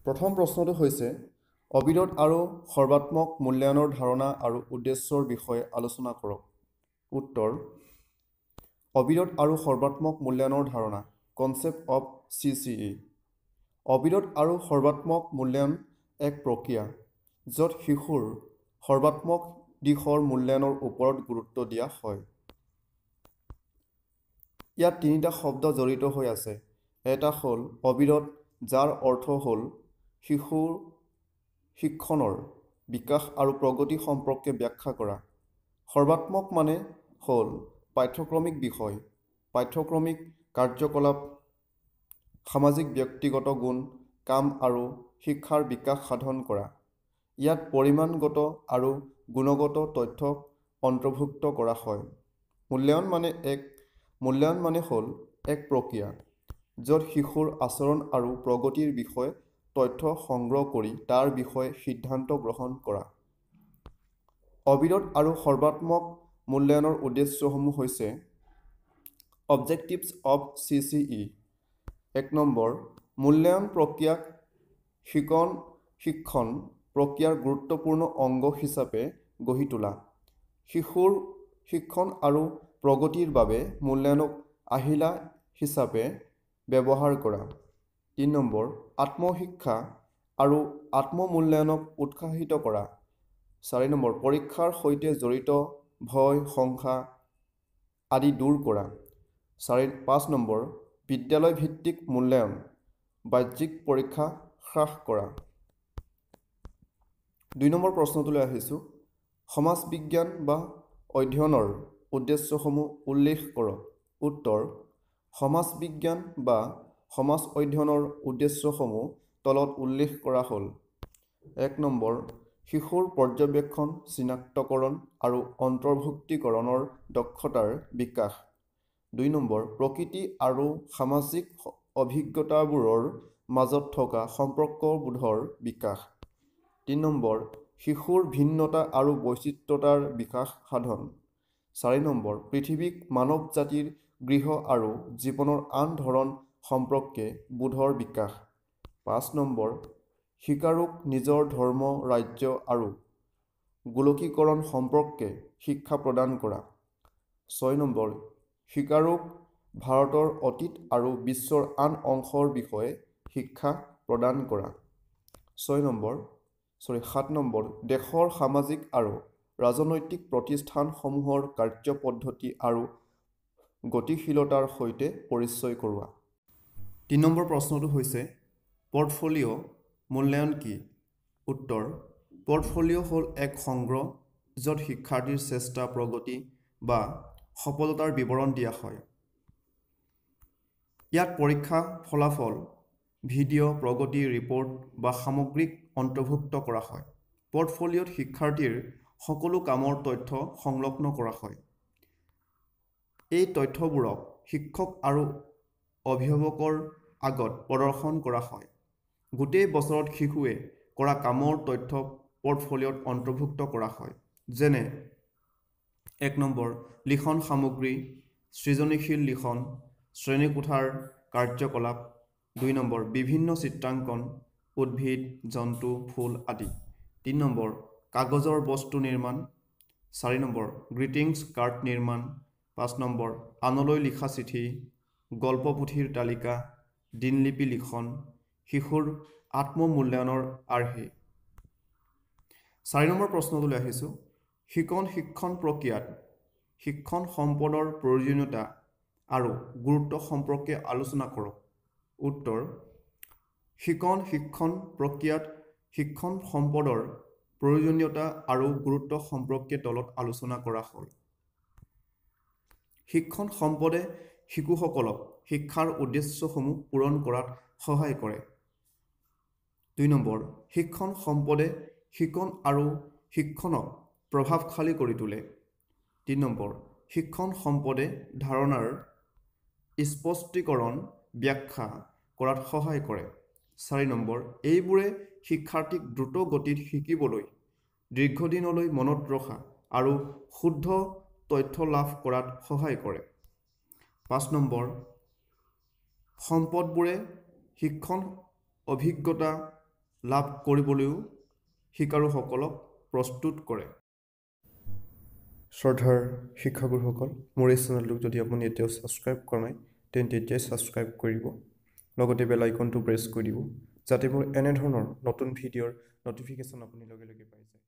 প্ৰথম প্ৰশ্নটো হৈছে অবিৰত আৰু সৰ্বাত্মক মূল্যায়নৰ ধাৰণা আৰু উদ্দেশ্যৰ বিষয়ে আলোচনা কৰক। উত্তৰ: অবিৰত আৰু সৰ্বাত্মক মূল্যায়নৰ ধাৰণা কনচেপ্ট অফ CCE। অবিৰত আৰু সৰ্বাত্মক মূল্যায়ন এক প্ৰক্ৰিয়া য'ত শিশুৰ সৰ্বাত্মক দিশৰ মূল্যায়নৰ ওপৰত গুৰুত্ব দিয়া হয়। ইয়াত তিনিটা শব্দ জড়িত হৈ আছে। এটা হ'ল অবিৰত, যাৰ অৰ্থ হ'ল শিশুৰ শিক্ষণৰ বিকাশ আৰু প্ৰগতি সম্পৰ্কে ব্যাখ্যা কৰা। সৰ্বাত্মক মানে হ'ল পাঠ্যক্ৰমিক বিষয়, পাঠ্যক্ৰমিক কাৰ্যকলাপ, সামাজিক ব্যক্তিগত গুণ, কাম আৰু শিক্ষাৰ বিকাশ সাধন কৰা। ইয়াত পৰিমাণগত আৰু গুণগত তথ্য অন্তৰ্ভুক্ত কৰা হয়। মূল্যায়ন মানে হ'ল এক প্ৰক্ৰিয়া য'ত শিশুৰ আচৰণ আৰু প্ৰগতিৰ বিষয়ে তথ্য সংগ্ৰহ কৰি তাৰ বিষয়ে সিদ্ধান্ত গ্ৰহণ কৰা। অবিৰত আৰু সৰ্বাত্মক মূল্যায়নৰ উদ্দেশ্যসমূহ হৈছে অবজেক্টিভছ অফ CCE। ১ নম্বৰ, মূল্যায়ন প্ৰক্ৰিয়াক শিক্ষণ প্ৰক্ৰিয়াৰ গুৰুত্বপূৰ্ণ অংগ হিচাপে গঢ়ি তোলা। শিশুৰ শিক্ষণ আৰু প্ৰগতিৰ বাবে মূল্যায়নক আহিলা হিচাপে ব্যৱহাৰ কৰা। ৩ নম্বৰ, আত্মশিক্ষা আৰু আত্ম-মূল্যায়নক উৎসাহিত কৰা। ৪ নম্বৰ, পৰীক্ষাৰ সৈতে জড়িত ভয়, শংকা আদি দূৰ কৰা। ৫ নম্বৰ, বিদ্যালয় ভিত্তিক মূল্যায়ন, বাহ্যিক পৰীক্ষা হ্ৰাস কৰা। ২ নম্বৰ প্ৰশ্নটোলৈ আহিছোঁ। সমাজ বিজ্ঞান বা অধ্যয়নৰ উদ্দেশ্যসমূহ উল্লেখ কৰক। উত্তৰ: সমাজ বিজ্ঞান বা সমাজ অধ্যয়নৰ উদ্দেশ্যসমূহ তলত উল্লেখ কৰা হ'ল। ১ নম্বৰ, শিশুৰ পৰ্যবেক্ষণ, চিনাক্তকৰণ আৰু অন্তৰ্ভুক্তিকৰণৰ দক্ষতাৰ বিকাশ। ২ নম্বৰ, প্ৰকৃতি আৰু সামাজিক অভিজ্ঞতাবোৰৰ মাজত থকা সম্পৰ্কবোধৰ বিকাশ। ৩ নম্বৰ, শিশুৰ ভিন্নতা আৰু বৈচিত্ৰতাৰ বিকাশ সাধন। ৪ নম্বৰ, পৃথিৱীক মানৱ জাতিৰ গৃহ আৰু জীৱনৰ আন ধৰণ সম্পৰ্কে বোধৰ বিকাশ। ৫ নম্বৰ, শিশুক নিজৰ ধৰ্ম, ৰাজ্য আৰু গোলকীকৰণ সম্পৰ্কে শিক্ষা প্ৰদান কৰা। ৬ নম্বৰ, শিশুক ভাৰতৰ অতীত আৰু বিশ্বৰ আন অংশৰ বিষয়ে শিক্ষা প্ৰদান কৰা। ৭ নম্বৰ, দেশৰ সামাজিক আৰু ৰাজনৈতিক প্ৰতিষ্ঠানসমূহৰ কাৰ্যপদ্ধতি আৰু গতিশীলতাৰ সৈতে পৰিচয় কৰোৱা। ৩ নম্বৰ প্ৰশ্নটো হৈছে পৰ্টফোলিঅ' মূল্যায়ন কি? উত্তৰ: পৰ্টফোলিঅ' হ'ল এক সংগ্ৰহ য'ত শিক্ষাৰ্থীৰ চেষ্টা, প্ৰগতি বা সফলতাৰ বিৱৰণ দিয়া হয়। ইয়াত পৰীক্ষা ফলাফল, ভিডিঅ', প্ৰগতি ৰিপৰ্ট বা সামগ্ৰিক অন্তৰ্ভুক্ত কৰা হয়। পৰ্টফোলিঅ'ত শিক্ষাৰ্থীৰ সকলো কামৰ তথ্য সংলগ্ন কৰা হয়। এই তথ্যবোৰক শিক্ষক আৰু অভিভাৱকৰ আগত প্ৰদৰ্শন কৰা হয়। গোটেই বছৰত শিশুৱে কৰা কামৰ তথ্য পৰ্টফোলিঅ'ত অন্তৰ্ভুক্ত কৰা হয়। যেনে: ১ নম্বৰ, লিখন সামগ্ৰী, সৃজনীশীল লিখন, শ্ৰেণীকোঠাৰ কাৰ্যকলাপ। ২ নম্বৰ, বিভিন্ন চিত্ৰাংকন, উদ্ভিদ, জন্তু, ফুল আদি। ৩ নম্বৰ, কাগজৰ বস্তু নিৰ্মাণ। ৪ নম্বৰ, গ্ৰিটিংছ কাৰ্ড নিৰ্মাণ। ৫ নম্বৰ, আনলৈ লিখা চিঠি, গল্প পুথিৰ তালিকা, দিনলিপি লিখন। শিশুৰ আত্ম-মূল্যায়নৰ আৰ্হি। ৪ নম্বৰ প্ৰশ্নটোলৈ আহিছোঁ। শিক্ষণ প্ৰক্ৰিয়াত শিক্ষণ সম্পদৰ প্ৰয়োজনীয়তা আৰু গুৰুত্ব সম্পৰ্কে আলোচনা কৰক। উত্তৰ: শিক্ষণ প্ৰক্ৰিয়াত শিক্ষণ সম্পদৰ প্ৰয়োজনীয়তা আৰু গুৰুত্ব সম্পৰ্কে তলত আলোচনা কৰা হ'ল। শিক্ষণ সম্পদে শিশুসকলক শিক্ষাৰ উদ্দেশ্যসমূহ পূৰণ কৰাত সহায় কৰে। ২ নম্বৰ, শিক্ষণ সম্পদে শিকণ আৰু শিক্ষণক প্ৰভাৱশালী কৰি তোলে। ৩ নম্বৰ, শিক্ষণ সম্পদে ধাৰণাৰ স্পষ্টীকৰণ, ব্যাখ্যা কৰাত সহায় কৰে। ৪ নম্বৰ, এইবোৰে শিক্ষাৰ্থীক দ্ৰুত গতিত শিকিবলৈ, দীৰ্ঘদিনলৈ মনত ৰখা আৰু শুদ্ধ তথ্য লাভ কৰাত সহায় কৰে। ৫ নম্বৰ, সম্পদবোৰে শিক্ষণ অভিজ্ঞতা লাভ কৰিবলৈও শিকাৰুসকলক প্ৰস্তুত কৰে। শ্ৰদ্ধাৰ শিক্ষাগুৰুসকল, মোৰ এই চেনেলটোক যদি আপুনি এতিয়াও ছাবস্ক্ৰাইব কৰা নাই তেন্তে এতিয়াই ছাবস্ক্ৰাইব কৰিব, লগতে বেল আইকনটো প্ৰেছ কৰি দিব যাতে মোৰ এনেধৰণৰ নতুন ভিডিঅ'ৰ ন'টিফিকেশ্যন আপুনি লগে লগে পাই যায়।